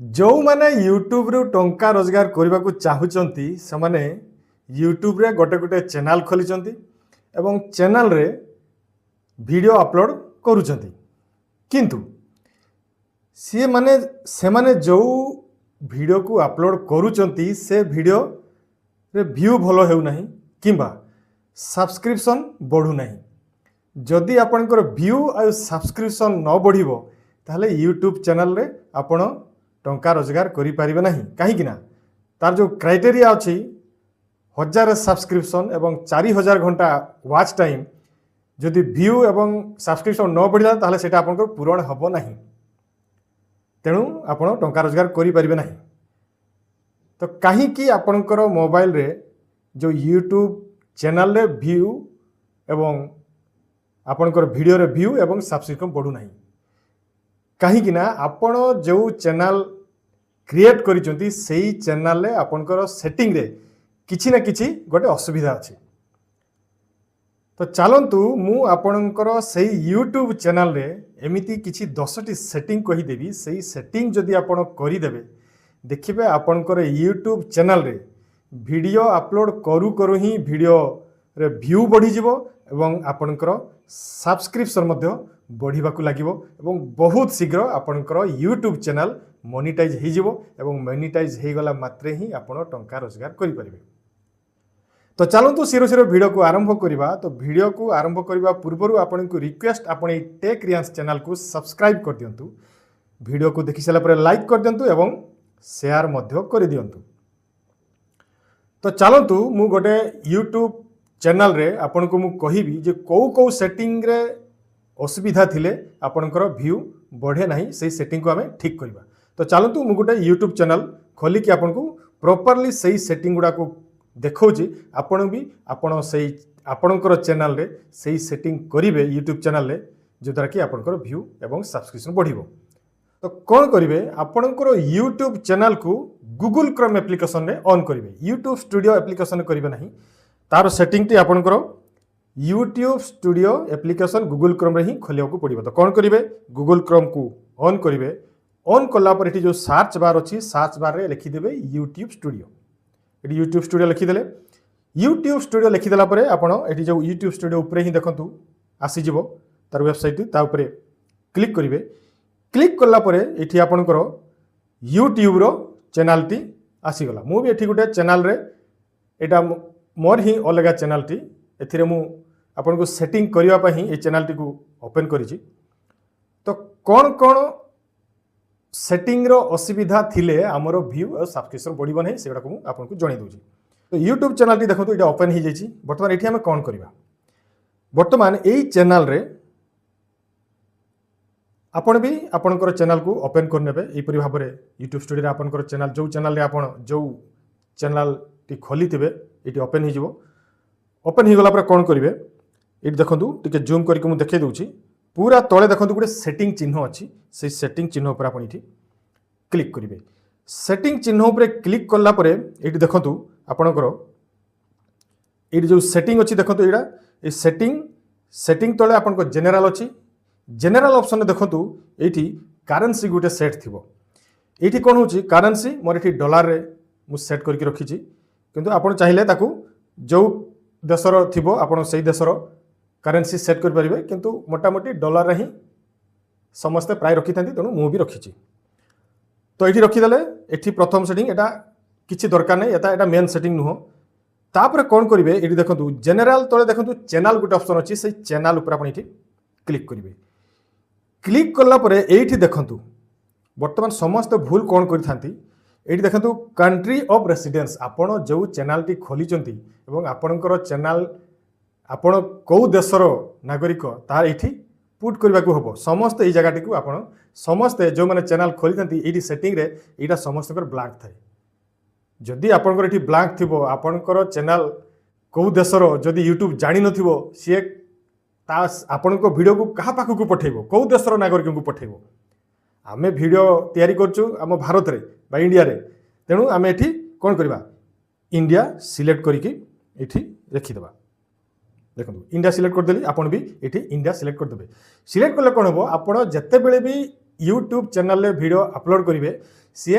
जो माने यूट्यूब रु टंका रोजगार करने को चाहूँगी से माने यूट्यूब रे गोटे गोटे चैनल खोली एवं चैनल रे वीडियो अपलोड करुँच किंतु सी माने से माने जो वीडियो को अपलोड करुँच से वीडियो रे व्यू भलो हेउ नहीं किंबा सब्सक्रिप्शन बढ़ू नहीं जदि आपनकर व्यू आ सब्सक्रिप्शन न बढ़िबो ताहले यूट्यूब चैनल रे आपण टंका रोजगार करि परिबे नहीं कहीं ना तार जो क्राइटेरिया अछि 1000 सब्सक्रिप्शन एवं 4000 घंटा वाच टाइम जदि व्यू एवं सब्सक्रिप्शन न बढ़िला ताहले सेटा आपनकर पूरण हबो नहीं तेणु आपण टंका रोजगार करि परिबे नहीं। तो कहीं कि आपनकर मोबाइल रे जो यूट्यूब चैनल रे व्यू एवं आपनकर वीडियो रे व्यू एवं सब्सक्रिप्शन बढ़ू नहीं कहीं ना आपण जो चैनल क्रिएट करिसंती सेही चैनल रे आपनकर सेटिंग रे किछि ना किछि गोटे असुविधा अछि। तो चलंतु मु आपनकर सेही यूट्यूब चैनल रे एमिति किछि 10टी सेटिंग कहि देबी सेही सेटिंग जदि आपण करि देबे देखिबे आपनकर यूट्यूब चैनल रे वीडियो अपलोड करू करू ही वीडियो रे व्यू बढ़ी जिवो एवं आपनकर सब्सक्रिप्शन मध्य बढ़िबा को लागिवो एवं बहुत शीघ्र आपनकर यूट्यूब चैनल मोनेटाइज हो जिवो एवं मोनेटाइज हो गला मात्रे ही आपण टंका रोजगार करि परिबे। तो चलंतु सिरो सिरो वीडियो को आरंभ करिबा। तो वीडियो को आरंभ करिबा पूर्वरु आपन को रिक्वेस्ट आपण ए टेक रियांस चैनल को सब्सक्राइब कर दियंतु वीडियो को देखि साला पर लाइक कर दियंतु एवं शेयर मध्य कर दियंतु। तो चलंतु मु गोटे यूट्यूब चैनल रे आपन को मु कहिबी जे को सेटिंग रे असुविधा थिले आपनकर व्यू बढ़े नहीं से सेटिंग को हमें ठीक करबा। तो चलंतु मु गोटे यूट्यूब चैनल खोली कि आपन को प्रॉपर्ली सही सेटिंग गुडा को देखौजी आपण भी आपण सही आपनकर चैनल रे सही सेटिंग करिवे यूट्यूब चैनल रे जो द्वारा कि आपनकर व्यू एवं सब्सक्रिप्शन बढ़िबो। तो कौन करिवे आपनकर यूट्यूब चैनल को गूगल क्रोम एप्लिकेशन रे ऑन करिवे यूट्यूब स्टूडियो एप्लिकेशन करिवे नहीं तार सेटिंग टी आपनकर YouTube studio application Google Chrome रे ही खोलिया को पड़िबो। तो कौन करिवे गूगल क्रोम को ऑन करिवे ऑन कला पर एठी जो सर्च बार अछि सर्च बार रे लिखि देबे यूट्यूब स्टूडियो एठी यूट्यूब स्टूडियो लिखि देले यूट्यूब स्टूडियो लिखि देला परे आपण एठी जो यूट्यूब स्टूडियो ऊपर ही देखंतु आसी जिवो तार वेबसाइट ता ऊपर क्लिक करिवे क्लिक कला परे एठी आपनकर यूट्यूब रो चैनल टी आसी गला। मु भी एठी गुटे चैनल रे एटा मोर ही अलग चैनल टी एथिरे मु आपन को सेटिंग करिवा पई ही ए चैनल टी को ओपन करिछि। तो कौन कौन सेटिंग रो असुविधा थिले हमरो व्यू और सब्सक्रिप्शन बढ़िबो नहीं सेगडा को आपन को जणै दोछि। तो यूट्यूब चैनल टी देखंतु एटा ओपन ही जाइछि। वर्तमान एठी हम कोन करिवा वर्तमान एई चैनल रे आपण भी आपनकर चैनल को ओपन कर नेबे एई परि भाबरे यूट्यूब स्टूडियो रे आपनकर चैनल जो चैनल रे आपण जो चैनल टी खोली थिबे एटी ओपन ही जिवो। ओपन ही गला पर कोन करिवे एटी देखंतु टिके जूम करके मु देखे दोछि पूरा तळे देखंतु गुटे सेटिंग चिन्ह अछि से सेटिंग चिन्ह ऊपर आपण इठी क्लिक करिवे। सेटिंग चिन्ह ऊपर क्लिक करला परे एटी देखंतु आपनकर एटी जो सेटिंग अछि देखंतु एडा ए सेटिंग तळे आपनको जनरल अछि जनरल ऑप्शन देखंतु एठी करेंसी गुटे सेट थिबो एठी कोन होछि करेंसी मोर एठी डॉलर रे मु सेट करके रखिछि किंतु आपण चाहिले ताकू जो देशर थिबो आपण सेही देशर करेंसी सेट कर परिबे किंतु मोटा मोटी डॉलर रे ही समस्त प्राय रखि थांती तेणु मु भी रखिछि। तो एठी रखि देले एठी प्रथम सेटिंग एटा किछि दरकार नै एटा मेन सेटिंग नुहो। तापर कोन करिवे एठी देखंतु जनरल तळे देखंतु चैनल गुटे ऑप्शन अछि सेही चैनल ऊपर आपण एठी क्लिक करिवे। क्लिक करला परे एठी देखंतु वर्तमान समस्त भूल कोन करि थांती एठी देखंतु कंट्री ऑफ रेसिडेंस आपण जो चैनल टी खोली चंती एवं आपणकर चैनल आपण को देशर नागरिक तार एठी पुट करबा को हबो समस्त ए जगह टी को आपण समस्त जो माने चैनल खोली थांती एठी सेटिंग रे एटा समस्त कर ब्लैंक थाए जदि आपणकर एठी ब्लैंक थिबो आपणकर चैनल को देशर जदि यूट्यूब जानि नथिबो से ता आपणको वीडियो को कहा पाखु को पठेबो को देशर नागरिक को पठेबो आमे वीडियो तैयारी करछु हम भारत रे बा इंडिया रे तेणु आमे एठी कोन करबा इंडिया सिलेक्ट करिकि एठी रखि देबा। देखंतु इंडिया सिलेक्ट कर देली आपण भी एठी इंडिया सिलेक्ट कर देबे। सिलेक्ट करले कोन हबो आपण जत्ते बेले भी यूट्यूब चैनल रे वीडियो अपलोड करेंगे सी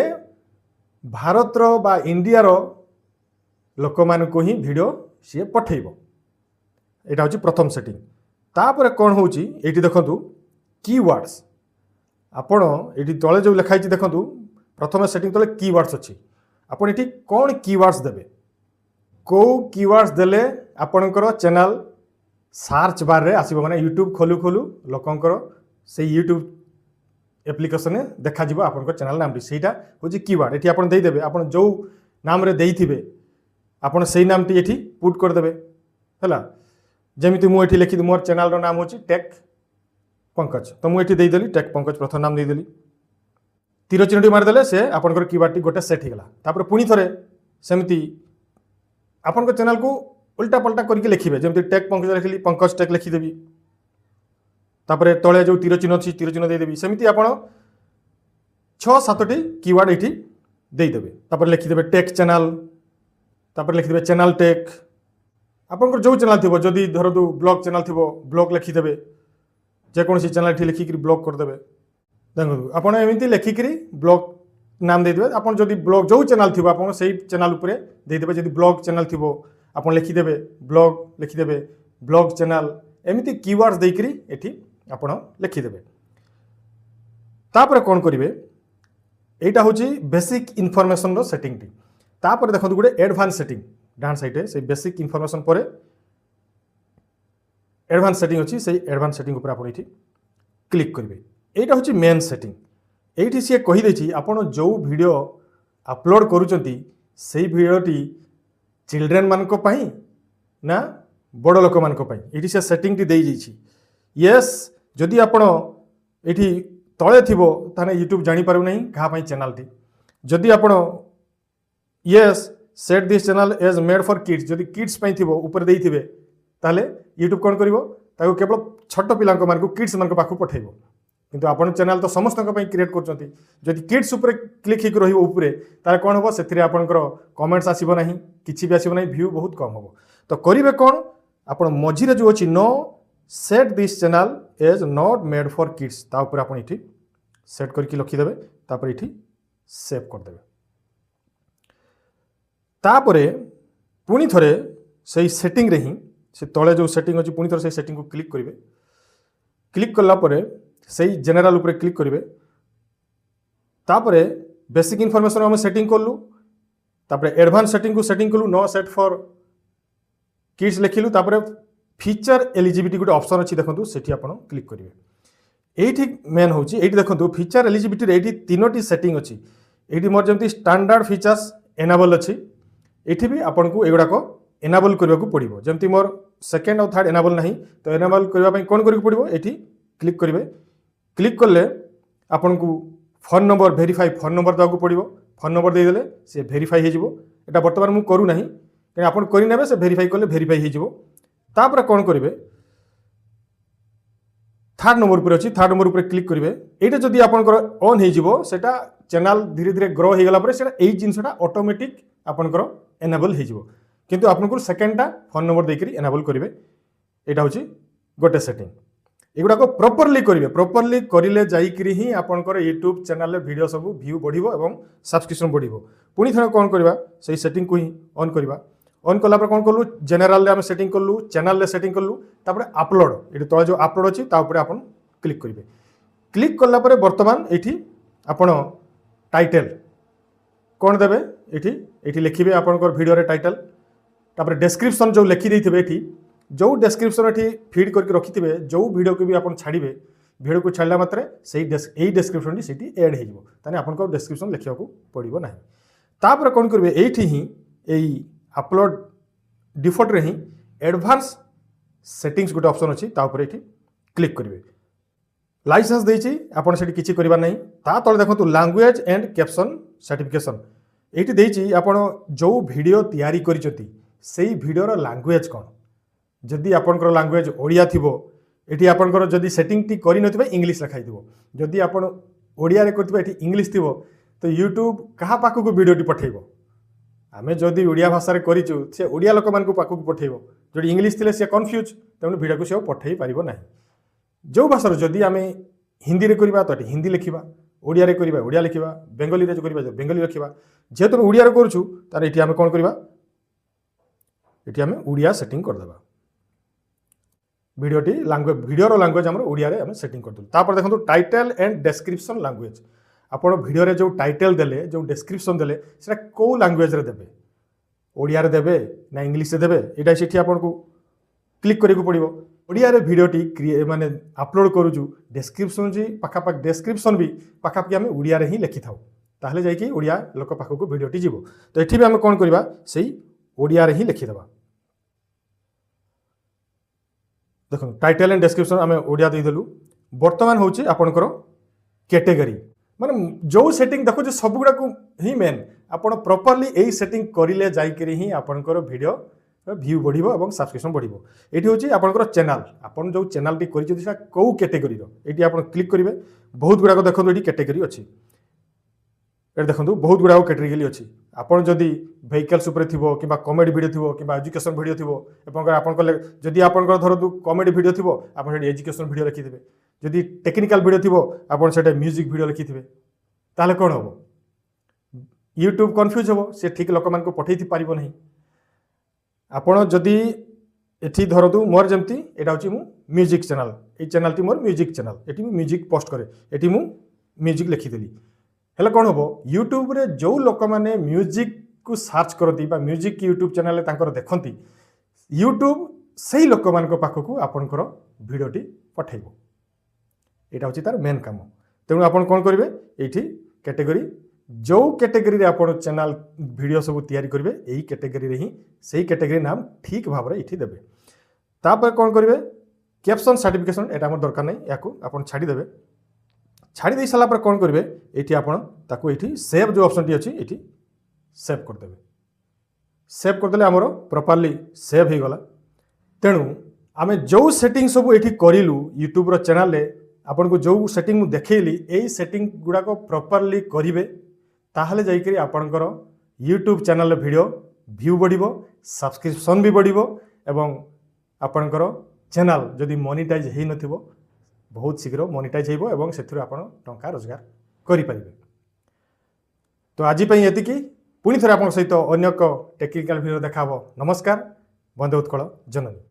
भारत बा इंडिया लोक मान को ही वीडियो सी पठेब। यहाँ हूँ प्रथम सेटिंग। तापर कौन हो देखु कीवर्ड्स आपण ये तले जो लिखाई देखु प्रथम सेटिंग तले कीवर्ड्स अच्छी आपण ये कौन कीवर्ड्स देवे कौ कीवर्ड्स देले आपणकर चैनल सर्च बार रे आसीबो माने यूट्यूब खोलू खोलू लोकंकर से यूट्यूब एप्लिकेशन देखा जीवो आपणकर चैनल नाम सेटा होची कीवर्ड। एठी आपण देई देबे आपण जो नाम रे देइथिबे आपण सेही नाम टी एठी पुट कर देबे हला। जेमिति मु एठी लिखि मोर चैनल रो नाम होची टेक पंकज तो मु एठी देई देली टेक पंकज प्रथम नाम देई देली तीर चिन्हटी मार देले से आपणकर कीवर्ड टी गोटे सेट हिगला। तापर पुनी थरे सेमिति आपन को चैनल को उल्टा पल्टा करके लिखिबे जेमति टेक पंकज लिखली पंकज टेक लिखिदेवी तापर तले जो तीर चिन्ह अच्छी तीर चिन्ह देदेवी सेमती आपण 6-7टी कीवर्ड ये देदेवे तापर लिखिदेवे टेक चैनल तापर लिखिदेवे चैनल टेक आपन जो चैनल थी जदि धर दू ब्लॉग चैनल थी ब्लॉग लिखिदेवे जेकोसी चैनल ये लिखिक ब्लॉग करदेवे देखो आपड़ एमती लिखिक ब्लॉग नाम देदेवे आपन जदि ब्लॉग जो चैनल थी आप चैनल उपरे देदेवे जदि ब्लॉग चैनल थी आप लिखिदेवे ब्लॉग लिखिदेवे ब्लॉग चैनल एमती कीवर्ड्स देकरी एठी आपण लिखिदेवे। तापर कौन करेंगे यहाँ हूँ बेसिक इनफॉरमेशन रो सेटिंग टी तापर देखो गोटे एडवांस सेटिंग डान साइड से बेसिक इनफॉरमेशन पर एडवांस सेटिंग अच्छी से एडवांस सेटिंग ऊपर आप क्लिक करेंगे। यहाँ हूँ मेन सेटिंग ये सी कहीदे आपड़ जो वीडियो अपलोड करुँच से भिडटी चिल्ड्रेन मान ना बड़ लोक मान ये से सेटिंग टी दे येस जदि आपण ये तले थी ताने यूट्यूब जापर ना क्या चैनल टी जदि आपण yes set this channel as made for kids जदि किड्स थी ऊपर देइथिबे ताले यूट्यूब कौन करिवो ताको केवल छोट पिला को किड्स मान पाखु पठेइबो किंतु आपण चैनल तो समस्त क्रिएट करछंती जदि किड्स ऊपर क्लिक हिक रहिबो ऊपर ताले कोन होबो सेथिरे आपनकर कमेंट्स आसीबो नाही किछि भी आसीबो नाही व्यू बहुत कम होबो तो करिवे कोन आपण मझिरे जो अछि no set this channel as not made for kids ता ऊपर आपण इठी सेट करके लिखि देबे तापर इठी सेव कर देबे तापरे पुनी थरे सही सेटिंग रे ही से तले जो सेटिंग अछि पुनी थरे से सेटिंग को क्लिक करिवे क्लिक करला परे सही जनरल ऊपर क्लिक करिवे तापरे बेसिक इनफॉरमेशन हम सेटिंग करलु तापरे एडवांस सेटिंग को सेटिंग करलु नो सेट फॉर किड्स लिखिलु तापरे फीचर एलिजिबिलिटी गोटे ऑप्शन अच्छी देखो सेठी आपण क्लिक करेंगे ये मेन हूँ ये देखो फीचर एलिजिबिलिटी ये तीनोटी सेटिंग अच्छी ये मोर जमी स्टैंडर्ड फीचर्स एनाबल अच्छी ये भी आपन को एगुड़ाक एनाबल करने को पड़ो जमी मोर सेकेंड और थर्ड एनाबल नहीं तो एनाबल करने कौन कर पड़ो ये क्लिक करेंगे क्लिक कले आपन को phone number verify phone number देवाक पड़ो फोन नंबर देदेले सी वेरीफाई हो बर्तमान मुझे करूना कहीं आप करने से वेरीफाई कले वेरीफाई हो तापर कौन करेंगे थर्ड नंबर पर अच्छी थर्ड नंबर पर क्लिक करेंगे ये जदि आपंकर ऑन होटा चैनल धीरे धीरे ग्रो हो गला यही जिनसा ऑटोमेटिक आपंकर एनेबल हो किंतु आपको सेकेंडटा फोन नंबर देकर एनेबल करेंगे यहाँ हूँ गोटे सेटिंग एगुड़ाक प्रॉपर्ली करेंगे प्रॉपर्ली करें जाइकरी ही आपंकर यूट्यूब चैनल वीडियो सब व्यू बढ़ो और सब्सक्रिप्शन बढ़ो पुणी थे कौन करवा से सेटिंग को ही ऑन करवा ऑन कला कौन कलु जेनेल आम सेटिंग कलु चैनल सेटिंग कलु तापर अपलोड ये तले जो अपलोड अच्छी आप क्लिक करेंगे क्लिक कला बर्तमान ये आपण टाइटल कौन देवे ये लिखिए आपंकर वीडियो रे टाइटल तापर डेस्क्रिप्शन जो लिखिदे ये जो डेस्क्रिप्शन ये फीड करके रखिथे जो वीडियो को भी आप छाड़े वीडियो को छाड़ा मात्रे से डेस्क्रिप्शन टी एड हो आपको डेस्क्रिप्शन लिखा पड़ो ना तापर कौन करेंगे ये ही यही अपलोड डिफॉल्ट रे ही एडवांस सेटिंग्स गोटे ऑप्शन अच्छी तापर ये क्लिक करेंगे लाइसेंस देछि आपन सेठी किछि करबा नहीं ता तले देखो लैंग्वेज एंड कैप्शन सर्टिफिकेशन ये देछि आपन जो वीडियो तैयारी करिसथि सेही वीडियो रो लैंग्वेज कौन जदि आपनकर लैंग्वेज ओडिया थिबो एठी आपनकर जदि सेटिंग टी करि नथिबा इंग्लिश लिखाई दिबो जदि आपन ओडिया रे करथिबा एठी इंग्लिश थिबो तो यूट्यूब कहा पाखु को वीडियो टी पठेइबो आमे जदि ओडिया भाषा रे करिचु से ओडिया लोक मान को पाखु को पठेइबो जदि इंग्लिश थिले से कंफ्यूज तेनु वीडियो को से पठेइ पारिबो नाही जो भाषा जदि आमे हिंदी रे करबा तो हिंदी लिखिबा ओडिया रे करबा ओडिया लिखिबा बेंगली रे करबा बेंगली लिखिबा जेहेतु ओडिया रे करछु तार एठी आमे कोन करबा एठी आमे ओडिया सेटिंग कर देबा भिडियोटी लैंग्वेज भिडियोर लैंग्वेज आम ओडिया रे आमे सेटिंग कर दउ तापर देखंतु टाइटल एंड डिस्क्रिप्शन लैंग्वेज आपण भिडियो रे जो टाइटल देले जो डिस्क्रिप्शन देले सेटा को लैंग्वेज रे देबे ओडिया रे देबे ना इंग्लिश रे देबे एटा सेठी आपण को क्लिक करिक पड़िबो ओडिया रे भिडियोटी माने अपलोड करूछु डिस्क्रिप्शन जी पाखापाख डिस्क्रिप्शन भी पाखापाखि आम ओडिया रे ही लिखि थाउ ताहले जाई कि ओडिया लोक पाखकु भिडियोटी जीवो तो एठी भी आम कोन करबा सेही ओडिया रे ही लिखि देबा देखो टाइटल एंड डिस्क्रिप्शन आम ओडिया दे देलु वर्तमान होची आपनकर कैटेगरी माने जो सेटिंग देखो जे सब गुडा को ही मेन आपण प्रॉपर्ली एही सेटिंग करिले जाई करी ही आपनकर वीडियो व्यू बढ़िबो एवं सब्सक्रिप्शन बढ़िबो एठी होची आपनकर चैनल आपण जो चैनल टी करि जदिसा को कैटेगरी रो एठी आपण क्लिक करिवे बहुत गुडा को देखो एठी कैटेगरी अछि एठी देखंतु बहुत गुडा कैटेगरी अछि आपण जदि व्हीकल्स ऊपर थिबो किबा कॉमेडी वीडियो थिबो किबा एजुकेशन वीडियो थिबो एवं आपण को जदि आपण को धरतु कॉमेडी वीडियो थिबो आपण सेठी एजुकेशन वीडियो लिखि देबे जदि टेक्निकल वीडियो थिबो आपण सेठी म्यूजिक वीडियो लिखि थिबे ताले कोन होबो YouTube कंफ्यूज होबो से ठीक लोक मान को पठै थि पारिबो नहीं आपण जदि एठी धरतु मोर जमती एटा होची मु म्यूजिक चैनल ए चैनल टी मोर म्यूजिक चैनल एठी मु म्यूजिक पोस्ट करे एठी मु म्यूजिक लिखि देली हेले कोन होबो YouTube रे जो लोक माने म्यूजिक को सर्च करती बा म्यूजिक YouTube चैनल ले तांकर देखंती YouTube सेही लोक मान को पाखकु आपनकर भिडियोटी पठैबो एटा होची तार मेन काम तेणु आपण कोन करिवे एठी कैटेगरी जो कैटेगरी रे आपण चैनल वीडियो सब तैयारी करिवे एही कैटेगरी रे ही सेही कैटेगरी नाम ठीक भाव रे एठी देबे तापर कोन करिवे कैप्शन सर्टिफिकेशन एटा हमर दरकार नै याकू आपण छाडी देबे छाडी देई सला पर कोन करिवे एठी आपण ताकू एठी सेव जो ऑप्शन टी अछि एठी सेव कर देबे सेव कर देले हमरो प्रॉपर्ली सेव हे गला तेणु आमे जो सेटिंग सब एठी करिलु YouTube रो चैनल ले आपन को जो सेटिंग मु देखैली एही सेटिंग गुडा को प्रॉपर्ली करिवे ताहले जाई करी आपनकर YouTube चैनल वीडियो व्यू बढ़िबो सब्सक्रिप्शन भी बढ़िबो एवं आपनकर चैनल जदि मोनेटाइज हेई नथिबो बहुत शीघ्र मोनेटाइज हेइबो एवं सेथुर आपण टंका रोजगार करि परिबे तो आज पई एति की पुनी थरे आपन सहित अन्य टेक्निकल वीडियो देखाबो नमस्कार बंदे उत्कल जननी।